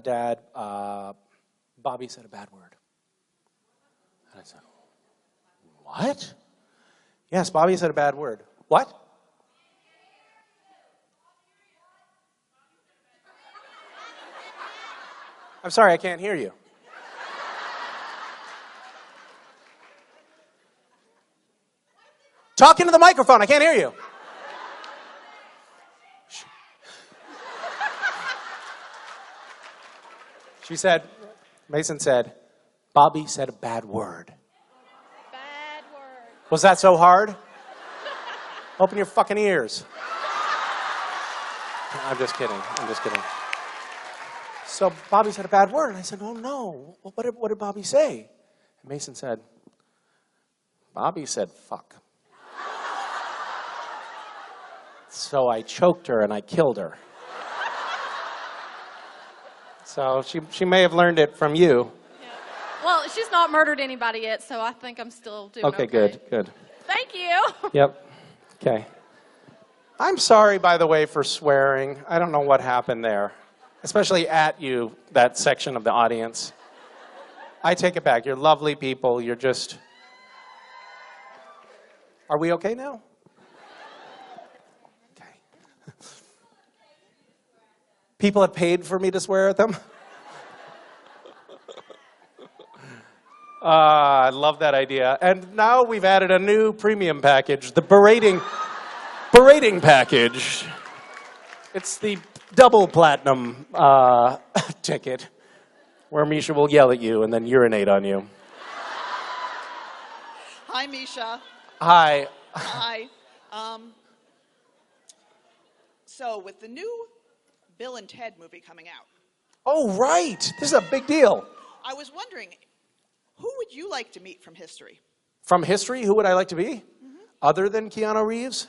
Dad, Bobby said a bad word. And I said, what? Yes, Bobby said a bad word. What? I'm sorry, I can't hear you. Talk into the microphone, I can't hear you. She said, Mason said, Bobby said a bad word. Bad word. Was that so hard? Open your fucking ears. I'm just kidding. So Bobby said a bad word, and I said, oh no, what did Bobby say? And Mason said, Bobby said fuck. So I choked her and I killed her. So she may have learned it from you. Yeah. Well, she's not murdered anybody yet, so I think I'm still doing okay. Good. Thank you. Yep. Okay. I'm sorry, by the way, for swearing. I don't know what happened there, especially at you, that section of the audience. I take it back. You're lovely people. You're just... Are we okay now? People have paid for me to swear at them. I love that idea. And now we've added a new premium package, the berating package. It's the double platinum ticket, where Misha will yell at you and then urinate on you. Hi, Misha. Hi. Hi. So with the new Bill and Ted movie coming out. Oh, right. This is a big deal. I was wondering, who would you like to meet from history? From history, who would I like to be? Other than Keanu Reeves?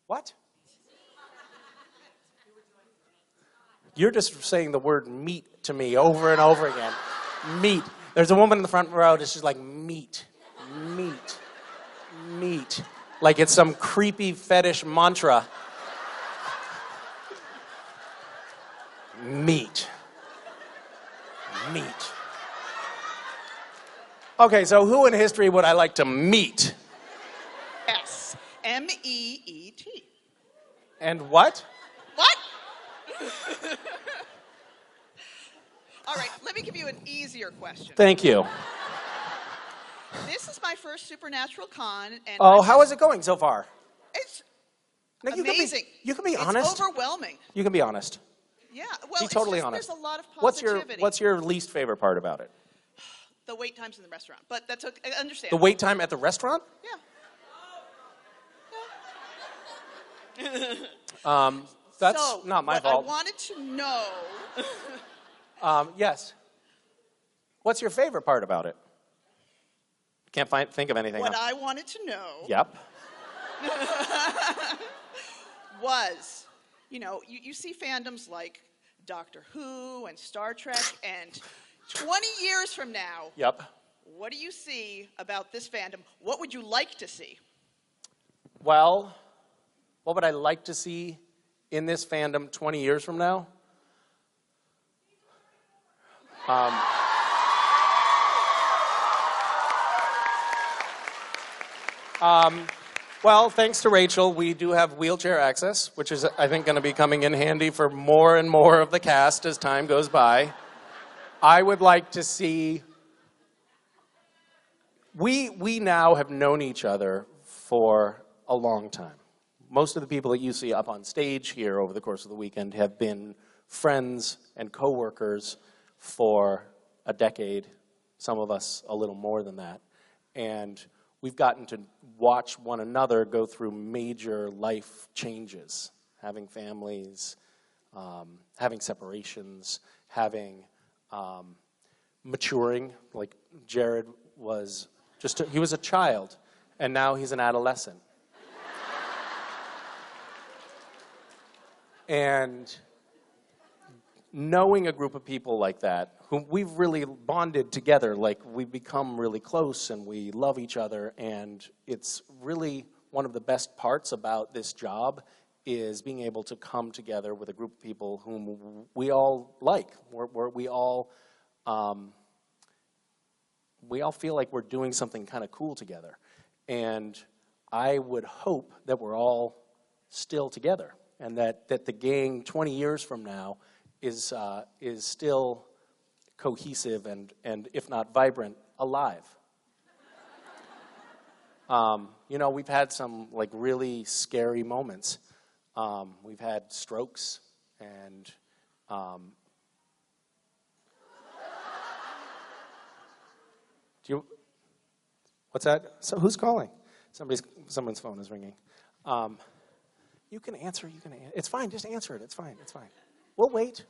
What? You're just saying the word meat to me over and over again. Meat. There's a woman in the front row that's just like, meat, meat, meat. Like it's some creepy fetish mantra. Meat. Meat. Okay, so who in history would I like to meet? Yes. M-E-E-T. And what? What? All right, let me give you an easier question. Thank you. This is my first Supernatural Con, and Oh, how is it going so far? It's No, amazing. You can be honest. It's overwhelming. You can be honest. Yeah, well, Be totally it's just, honest. there's a lot of What's positivity. your least favorite part about it? The wait times in the restaurant, but that's okay. I understand. The wait time at the restaurant? Yeah. That's So, not my what fault. I wanted to know. Yes. What's your favorite part about it? Can't think of anything What else. I wanted to know. Yep. Was, you see fandoms like Doctor Who and Star Trek, and 20 years from now, Yep. what do you see about this fandom? What would you like to see? Well, what would I like to see in this fandom 20 years from now? Well, thanks to Rachel, we do have wheelchair access, which is, I think, going to be coming in handy for more and more of the cast as time goes by. I would like to see... We now have known each other for a long time. Most of the people that you see up on stage here over the course of the weekend have been friends and coworkers for a decade, some of us a little more than that. And we've gotten to watch one another go through major life changes, having families, having separations, having maturing. Like Jared was he was a child, and now he's an adolescent. And knowing a group of people like that, who we've really bonded together, like we've become really close and we love each other, and it's really one of the best parts about this job is being able to come together with a group of people whom we all like. We all feel like we're doing something kind of cool together. And I would hope that we're all still together, and that the gang 20 years from now is still cohesive and if not vibrant, alive. We've had some like really scary moments. We've had strokes and what's that? So who's calling? Someone's phone is ringing. You can answer. It's fine. Just answer it. It's fine. We'll wait.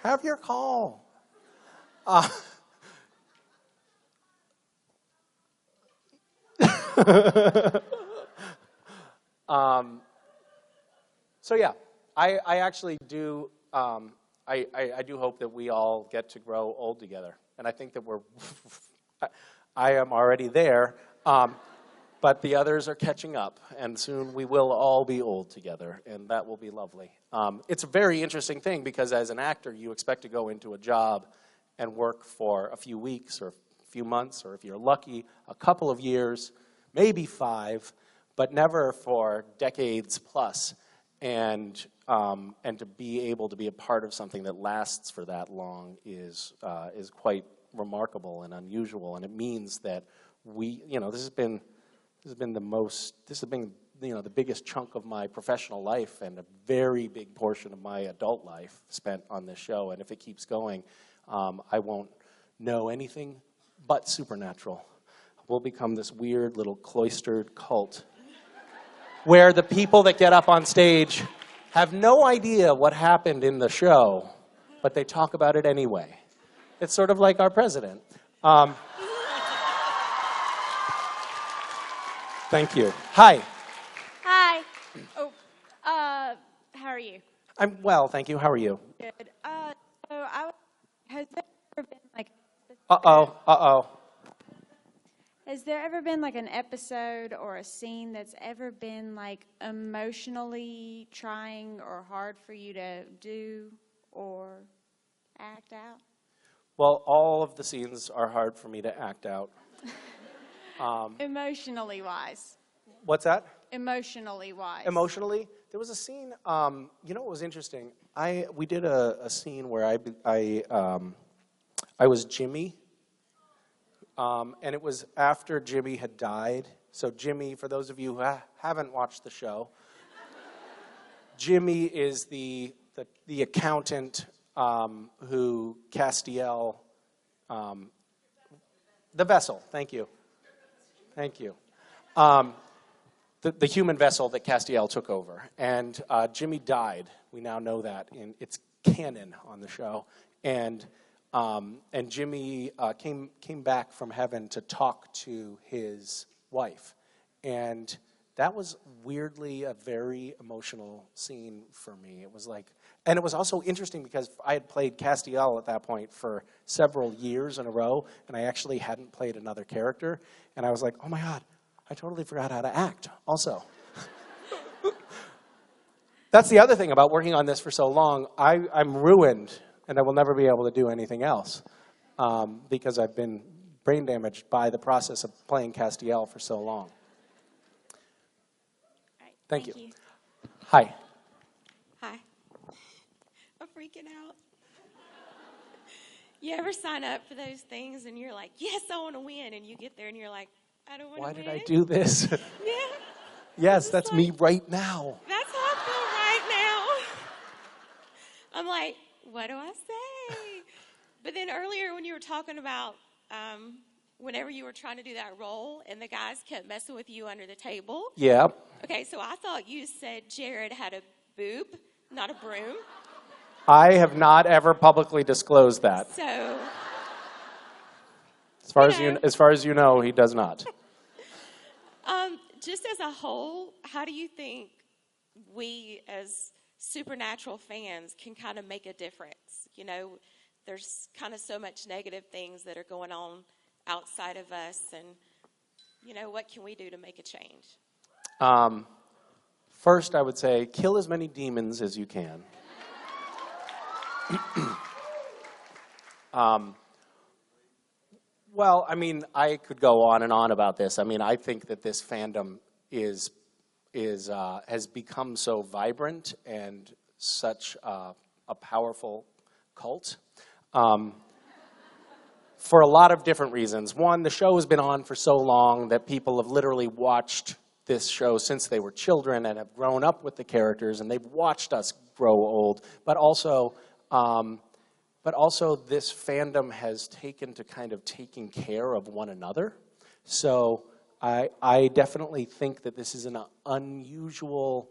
Have your call. So yeah, I actually do. I do hope that we all get to grow old together, and I think that I am already there. But the others are catching up, and soon we will all be old together, and that will be lovely. It's a very interesting thing, because as an actor, you expect to go into a job and work for a few weeks or few months, or if you're lucky, a couple of years, maybe 5, but never for decades plus. And to be able to be a part of something that lasts for that long is quite remarkable and unusual. And it means that we, this has been the biggest chunk of my professional life and a very big portion of my adult life spent on this show. And if it keeps going, I won't know anything but Supernatural. We'll become this weird little cloistered cult where the people that get up on stage have no idea what happened in the show, but they talk about it anyway. It's sort of like our president. Thank you. Hi. Hi. Oh, how are you? I'm well, thank you. How are you? Good. Has there ever been like? Has there ever been like an episode or a scene that's ever been like emotionally trying or hard for you to do or act out? Well, all of the scenes are hard for me to act out. Emotionally wise. What's that? Emotionally wise. Emotionally, there was a scene. What was interesting? We did a scene where I was Jimmy, and it was after Jimmy had died. So Jimmy, for those of you who haven't watched the show, Jimmy is the accountant who Castiel, the vessel. Thank you. The human vessel that Castiel took over. And Jimmy died. We now know that. It's canon on the show. And Jimmy came back from heaven to talk to his wife. And that was weirdly a very emotional scene for me. It was like, and it was also interesting because I had played Castiel at that point for several years in a row, and I actually hadn't played another character. And I was like, oh my God, I totally forgot how to act also. That's the other thing about working on this for so long. I'm ruined, and I will never be able to do anything else because I've been brain damaged by the process of playing Castiel for so long. Right, Thank you. Hi. Hi. I'm freaking out. You ever sign up for those things and you're like, yes, I want to win, and you get there and you're like, I don't want to win. Why did I do this? Yeah. Yes, that's me right now. That's how I feel right now. I'm like, what do I say? But then earlier when you were talking about whenever you were trying to do that role and the guys kept messing with you under the table. Yeah. Okay, so I thought you said Jared had a boob, not a broom. I have not ever publicly disclosed that. So, as far as you know, he does not. Just as a whole, how do you think we as Supernatural fans can kind of make a difference? You know, there's kind of so much negative things that are going on outside of us, and, you know, what can we do to make a change? First, I would say kill as many demons as you can. Well, I mean, I could go on and on about this. I mean, I think that this fandom has become so vibrant and such a powerful cult for a lot of different reasons. One, the show has been on for so long that people have literally watched this show since they were children and have grown up with the characters, and they've watched us grow old. But also this fandom has taken to kind of taking care of one another. So I definitely think that this is an unusual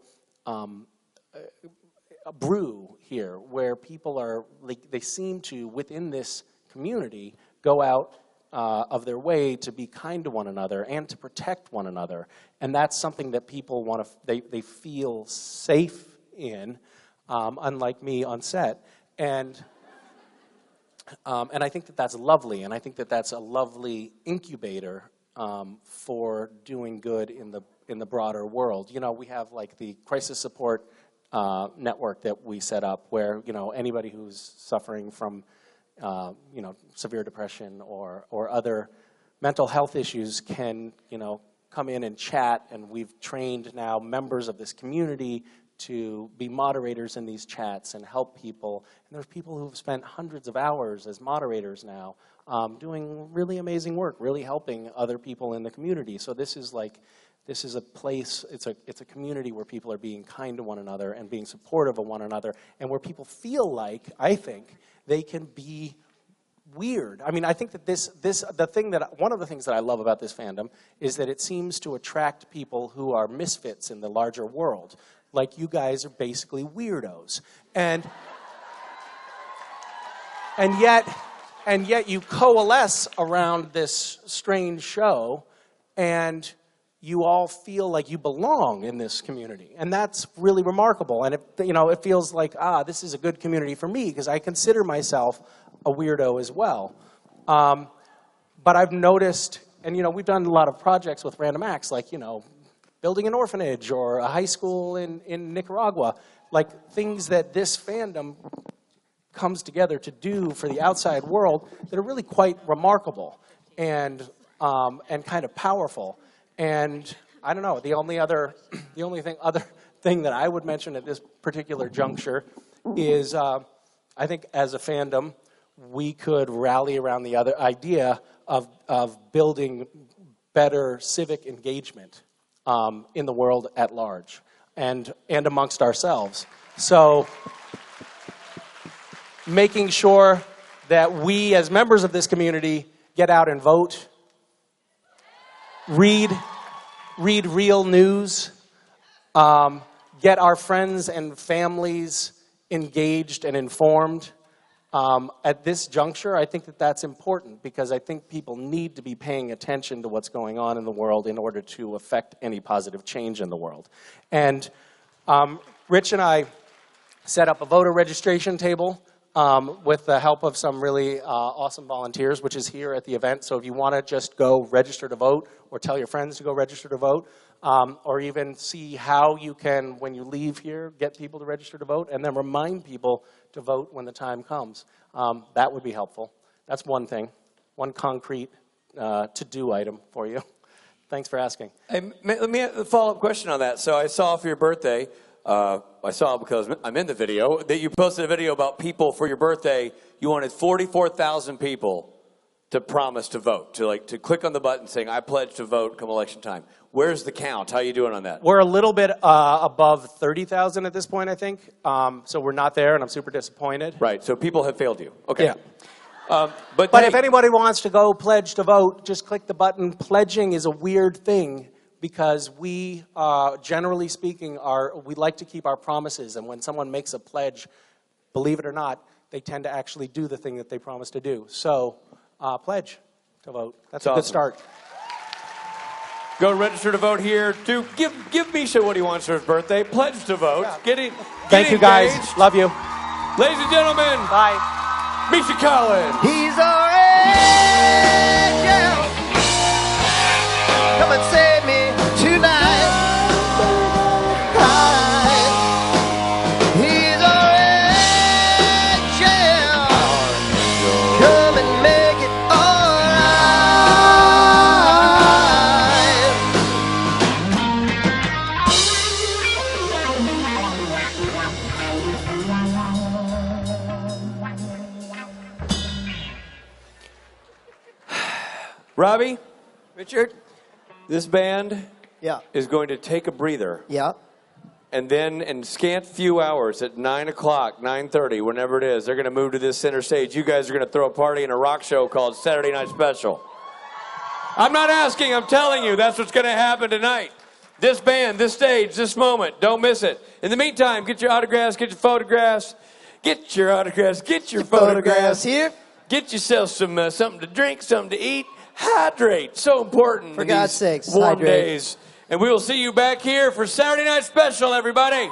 brew here, where people are, they seem to, within this community, go out of their way to be kind to one another and to protect one another. And that's something that people want to, they feel safe in, unlike me on set. And I think that that's lovely, and I think that that's a lovely incubator for doing good in the broader world. You know, we have like the crisis support network that we set up, where, you know, anybody who's suffering from severe depression or other mental health issues can, come in and chat, and we've trained now members of this community to be moderators in these chats and help people. And there's people who've spent hundreds of hours as moderators now doing really amazing work, really helping other people in the community. So this is a place, it's a community where people are being kind to one another and being supportive of one another, and where people feel like, I think, they can be weird. I mean, I think that one of the things that I love about this fandom is that it seems to attract people who are misfits in the larger world. Like, you guys are basically weirdos. And yet you coalesce around this strange show, and you all feel like you belong in this community. And that's really remarkable. And it feels like, this is a good community for me, because I consider myself a weirdo as well. But I've noticed, and we've done a lot of projects with Random Acts, like, building an orphanage or a high school in Nicaragua, like things that this fandom comes together to do for the outside world that are really quite remarkable and kind of powerful. And I don't know, the only other thing that I would mention at this particular juncture is I think as a fandom, we could rally around the other idea of building better civic engagement in the world at large and amongst ourselves. So making sure that we as members of this community get out and vote, read real news, get our friends and families engaged and informed. At this juncture, I think that that's important, because I think people need to be paying attention to what's going on in the world in order to affect any positive change in the world. And Rich and I set up a voter registration table with the help of some really awesome volunteers, which is here at the event. So if you want to just go register to vote, or tell your friends to go register to vote, or even see how you can, when you leave here, get people to register to vote, and then remind people to vote when the time comes. That would be helpful. That's one thing, one concrete to-do item for you. Thanks for asking. Hey, let me a follow-up question on that. So I saw for your birthday, I saw because I'm in the video, that you posted a video about people for your birthday. You wanted 44,000 people to promise to vote, to click on the button saying, I pledge to vote come election time. Where's the count? How are you doing on that? We're a little bit above 30,000 at this point, I think. So we're not there, and I'm super disappointed. Right, so people have failed you. Okay. Yeah. But if anybody wants to go pledge to vote, just click the button. Pledging is a weird thing, because we, generally speaking, we like to keep our promises. And when someone makes a pledge, believe it or not, they tend to actually do the thing that they promised to do. So pledge to vote. That's a good start. Go register to vote here. Give Misha what he wants for his birthday. Pledge to vote. Yeah. Thank you, guys. Love you. Ladies and gentlemen. Bye. Misha Collins. He's our angel. Come and save me tonight. He's our angel. Come and make it alright. Robbie? Richard? This band is going to take a breather. Yeah. And then in scant few hours at 9 o'clock, 9:30, whenever it is, they're going to move to this center stage. You guys are going to throw a party and a rock show called Saturday Night Special. I'm not asking, I'm telling you, that's what's going to happen tonight. This band, this stage, this moment, don't miss it. In the meantime, get your autographs, get your photographs. Get your autographs, get your photographs. Here. Get yourself some something to drink, something to eat. Hydrate, so important. For God's sakes, warm hydrate. days. And we will see you back here for Saturday Night Special, everybody.